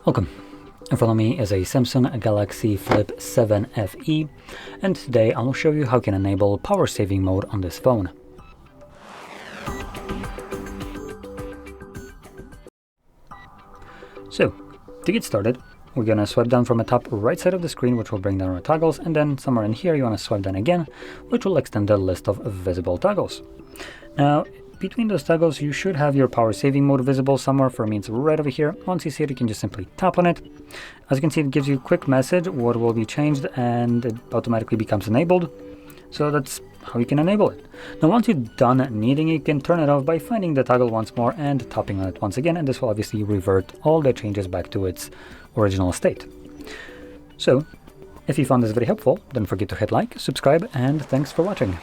Welcome. In front of me is a Samsung Galaxy Flip 7 FE, and today I'll show you how you can enable power saving mode on this phone. So, to get started, we're going to swipe down from the top right side of the screen, which will bring down our toggles, and then somewhere in here you want to swipe down again, which will extend the list of visible toggles. Now, between those toggles, you should have your power saving mode visible somewhere. For me, it's right over here. Once you see it, you can just simply tap on it. As you can see, it gives you a quick message what will be changed, and it automatically becomes enabled. So that's how you can enable it. Now, once you're done needing it, you can turn it off by finding the toggle once more and tapping on it once again, and this will obviously revert all the changes back to its original state. So, if you found this very helpful, don't forget to hit like, subscribe, and thanks for watching.